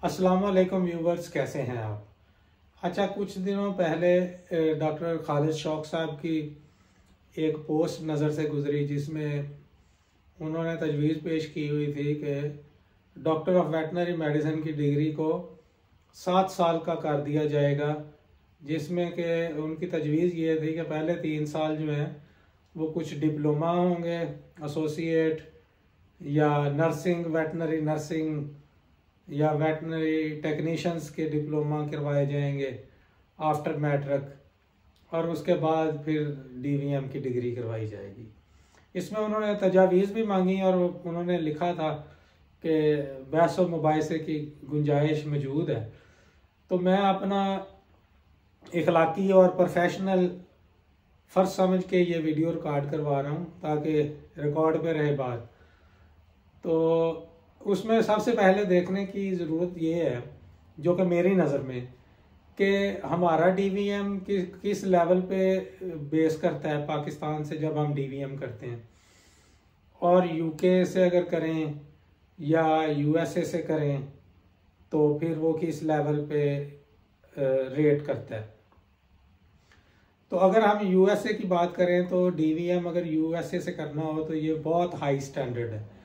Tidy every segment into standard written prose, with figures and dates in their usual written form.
अस्सलाम वालेकुम व्यूवर्स, कैसे हैं आप। अच्छा, कुछ दिनों पहले डॉक्टर खालिद शौक साहब की एक पोस्ट नज़र से गुजरी जिसमें उन्होंने तजवीज़ पेश की हुई थी कि डॉक्टर ऑफ वेटनरी मेडिसिन की डिग्री को 7 साल का कर दिया जाएगा, जिसमें कि उनकी तजवीज़ ये थी कि पहले 3 साल जो हैं वो कुछ डिप्लोमा होंगे, एसोसिएट या नर्सिंग, वेटनरी नर्सिंग या वेटनरी टेक्नीशियंस के डिप्लोमा करवाए जाएंगे आफ्टर मैट्रिक, और उसके बाद फिर डीवीएम की डिग्री करवाई जाएगी। इसमें उन्होंने तजावीज़ भी मांगी और उन्होंने लिखा था कि बहस व मुबाहिसे की गुंजाइश मौजूद है। तो मैं अपना इखलाकी और प्रोफेशनल फ़र्ज समझ के ये वीडियो रिकॉर्ड करवा रहा हूँ ताकि रिकॉर्ड पे रहे बात। तो उसमें सबसे पहले देखने की ज़रूरत ये है, जो कि मेरी नज़र में, कि हमारा डीवीएम किस लेवल पे बेस करता है पाकिस्तान से जब हम डीवीएम करते हैं, और यूके से अगर करें या यूएसए से करें तो फिर वो किस लेवल पे रेट करता है। तो अगर हम यूएसए की बात करें तो डीवीएम अगर यूएसए से करना हो तो ये बहुत हाई स्टैंडर्ड है।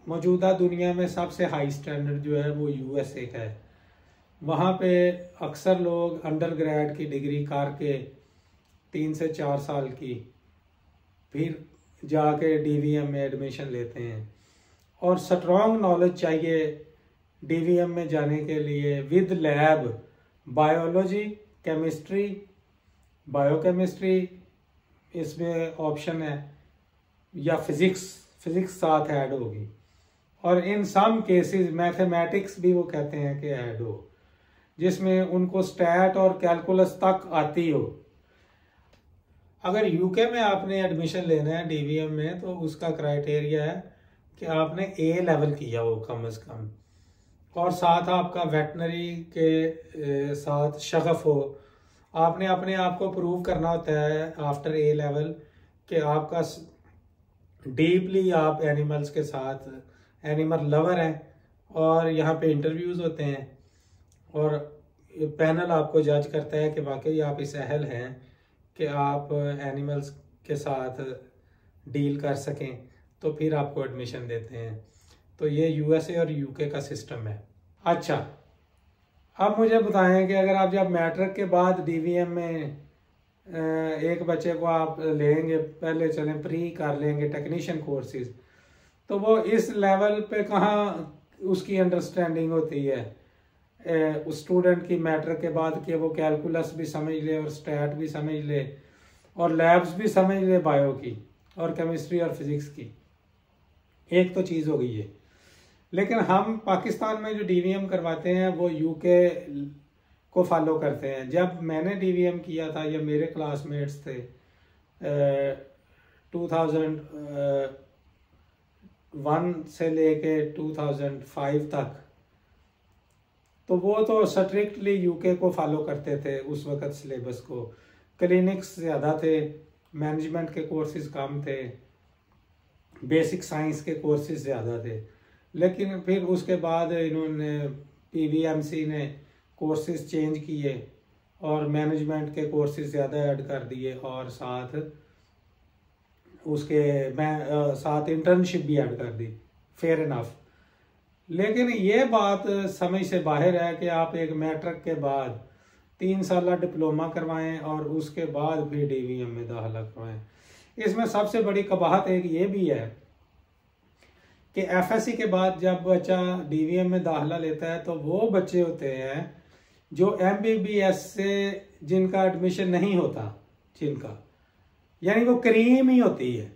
मौजूदा दुनिया में सबसे हाई स्टैंडर्ड जो है वो यूएसए का है। वहाँ पे अक्सर लोग अंडर ग्रेड की डिग्री करके 3 से 4 साल की फिर जाके डीवीएम में एडमिशन लेते हैं, और स्ट्रॉन्ग नॉलेज चाहिए डीवीएम में जाने के लिए with lab, biology, chemistry, biochemistry इसमें ऑप्शन है, या फिज़िक्स साथ ऐड होगी, और इन सम केसेस मैथमेटिक्स भी वो कहते हैं कि ऐड हो, जिसमें उनको स्टैट और कैलकुलस तक आती हो। अगर यूके में आपने एडमिशन लेना है डीवीएम में तो उसका क्राइटेरिया है कि आपने ए लेवल किया हो कम से कम, और साथ आपका वेटनरी के साथ शगफ हो। आपने अपने आप को प्रूव करना होता है आफ्टर ए लेवल कि आपका डीपली आप एनिमल्स के साथ एनिमल लवर हैं, और यहाँ पे इंटरव्यूज़ होते हैं और पैनल आपको जज करता है कि वाकई आप इस अहल हैं कि आप एनिमल्स के साथ डील कर सकें, तो फिर आपको एडमिशन देते हैं। तो ये यूएसए और यूके का सिस्टम है। अच्छा, अब मुझे बताएं कि अगर आप जब मैट्रिक के बाद डीवीएम में एक बच्चे को आप लेंगे, पहले चलें प्री कर लेंगे टेक्नीशियन कोर्सेज, तो वो इस लेवल पे कहाँ उसकी अंडरस्टैंडिंग होती है उस स्टूडेंट की मैट्रिक के बाद कि वो कैलकुलस भी समझ ले और स्टैट भी समझ ले और लैब्स भी समझ ले बायो की और केमिस्ट्री और फिजिक्स की। एक तो चीज़ हो गई है। लेकिन हम पाकिस्तान में जो डीवीएम करवाते हैं वो यूके को फॉलो करते हैं। जब मैंने डीवीएम किया था या मेरे क्लासमेट्स थे 2001 से लेके 2005 तक, तो वो तो स्ट्रिक्टली यूके को फॉलो करते थे उस वक़्त सिलेबस को। क्लिनिक्स ज़्यादा थे, मैनेजमेंट के कोर्सेज कम थे, बेसिक साइंस के कोर्सेज ज़्यादा थे। लेकिन फिर उसके बाद इन्होंने पीवीएमसी ने कोर्सेज चेंज किए और मैनेजमेंट के कोर्सेज ज़्यादा ऐड कर दिए, और साथ साथ इंटर्नशिप भी ऐड कर दी। Fair enough. लेकिन ये बात समझ से बाहर है कि आप एक मैट्रिक के बाद 3 साल डिप्लोमा करवाएं और उसके बाद फिर डीवीएम में दाखिला करवाएं। इसमें सबसे बड़ी कबाहत एक ये भी है कि एफएससी के बाद जब बच्चा डीवीएम में दाखिला लेता है तो वो बच्चे होते हैं जो एमबीबीएस से जिनका एडमिशन नहीं होता, जिनका यानी वो क्रीम ही होती है।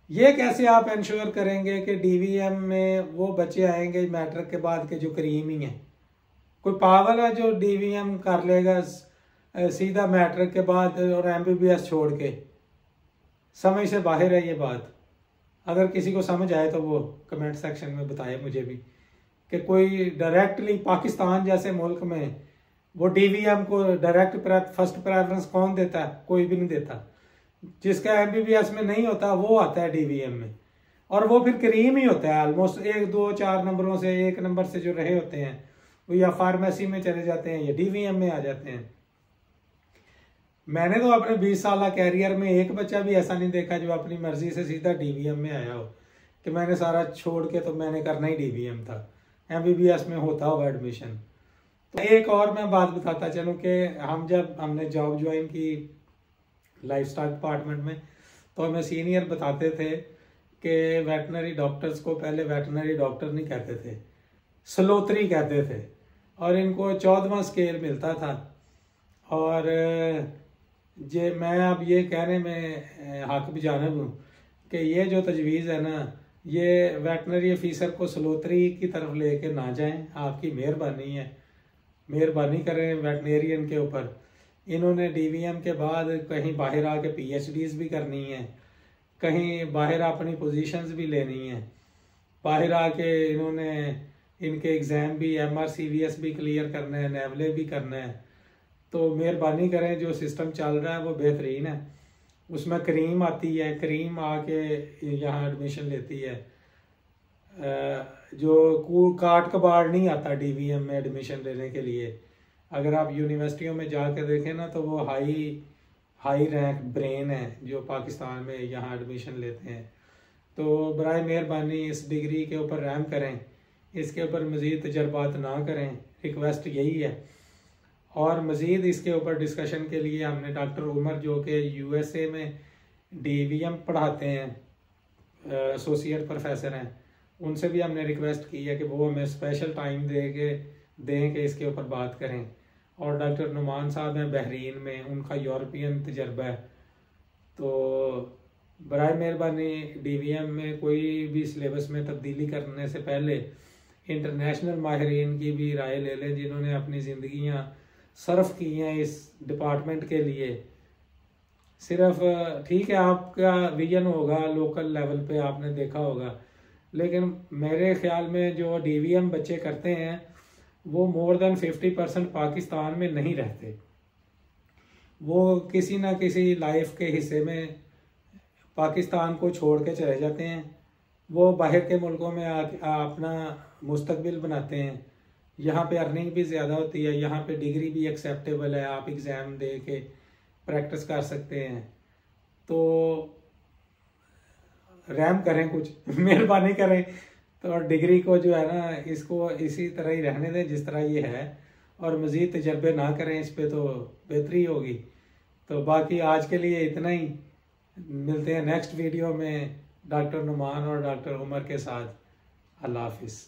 ये कैसे आप इंश्योर करेंगे कि डीवीएम में वो बच्चे आएंगे मैट्रिक के बाद के जो क्रीम ही हैं? कोई पागल है जो डीवीएम कर लेगा सीधा मैट्रिक के बाद और एमबीबीएस छोड़ के? समझ से बाहर है ये बात। अगर किसी को समझ आए तो वो कमेंट सेक्शन में बताए मुझे भी कि कोई डायरेक्टली पाकिस्तान जैसे मुल्क में वो डीवीएम को डायरेक्ट फर्स्ट प्रेफरेंस कौन देता है? कोई भी नहीं देता। जिसका एमबीबीएस में नहीं होता वो आता है डीवीएम में, और वो फिर करीम ही होता है ऑलमोस्ट 1, 2, 4 नंबरों से, 1 नंबर से जो रहे होते हैं वो या फार्मेसी में चले जाते हैं या डीवीएम में आ जाते हैं। मैंने तो अपने 20 साल कैरियर में एक बच्चा भी ऐसा नहीं देखा जो अपनी मर्जी से सीधा डीवीएम में आया हो कि मैंने सारा छोड़ के तो मैंने करना ही डीवीएम था, एमबीबीएस में होता होगा एडमिशन। तो एक और मैं बात बताता चलूँ कि हमने जॉब ज्वाइन की लाइफस्टाइल डिपार्टमेंट में, तो हमें सीनियर बताते थे कि वेटनरी डॉक्टर्स को पहले वेटनरी डॉक्टर नहीं कहते थे, सलोत्री कहते थे, और इनको 14वां स्केल मिलता था। और मैं अब ये कहने में हक भी जानब हूँ कि ये जो तजवीज़ है ना, ये वेटनरी ऑफिसर को सलोत्री की तरफ लेके ना जाएं। आपकी मेहरबानी है, मेहरबानी करें वेटनेरियन के ऊपर। इन्होंने डीवीएम के बाद कहीं बाहर आके पीएचडीज भी करनी है, कहीं बाहर अपनी पोजीशंस भी लेनी है, बाहर आके इन्होंने इनके एग्ज़ाम भी MRCVS भी क्लियर करना है, नेवले भी करना है। तो मेहरबानी करें, जो सिस्टम चल रहा है वो बेहतरीन है। उसमें करीम आती है, करीम आके यहाँ एडमिशन लेती है। जो काट कबाड़ नहीं आता डीवीएम में एडमिशन लेने के लिए। अगर आप यूनिवर्सिटियों में जाकर देखें ना, तो वो हाई रैंक ब्रेन है जो पाकिस्तान में यहाँ एडमिशन लेते हैं। तो बराए मेहरबानी इस डिग्री के ऊपर रहम करें, इसके ऊपर मज़ीद तजर्बात ना करें, रिक्वेस्ट यही है। और मज़ीद इसके ऊपर डिस्कशन के लिए हमने डॉक्टर उमर, जो कि USA में डीवीएम पढ़ाते हैं, एसोसिएट प्रोफेसर हैं, उनसे भी हमने रिक्वेस्ट की है कि वो हमें स्पेशल टाइम दें कि इसके ऊपर बात करें। और डॉक्टर नुमान साहब हैं बहरीन में, उनका यूरोपियन तजर्बा है। तो बराए मेहरबानी डीवीएम में कोई भी सिलेबस में तब्दीली करने से पहले इंटरनेशनल माहिरीन की भी राय ले लें, जिन्होंने अपनी ज़िंदगियाँ सर्फ की हैं इस डिपार्टमेंट के लिए। सिर्फ ठीक है, आपका विजन होगा लोकल लेवल पे, आपने देखा होगा, लेकिन मेरे ख्याल में जो डीवीएम बच्चे करते हैं वो मोर देन 50% पाकिस्तान में नहीं रहते। वो किसी ना किसी लाइफ के हिस्से में पाकिस्तान को छोड़ के चले जाते हैं। वो बाहर के मुल्कों में अपना मुस्तकबिल बनाते हैं। यहाँ पे अर्निंग भी ज़्यादा होती है, यहाँ पे डिग्री भी एक्सेप्टेबल है, आप एग्ज़ाम दे के प्रैक्टिस कर सकते हैं। तो रहम करें, कुछ मेहरबानी करें। तो डिग्री को जो है ना, इसको इसी तरह ही रहने दें जिस तरह ये है, और मज़ीद तजर्बे ना करें इस पे, तो बेहतरी होगी। तो बाकी आज के लिए इतना ही। मिलते हैं नेक्स्ट वीडियो में डॉक्टर नुमान और डॉक्टर उमर के साथ। अल्लाह हाफिज़।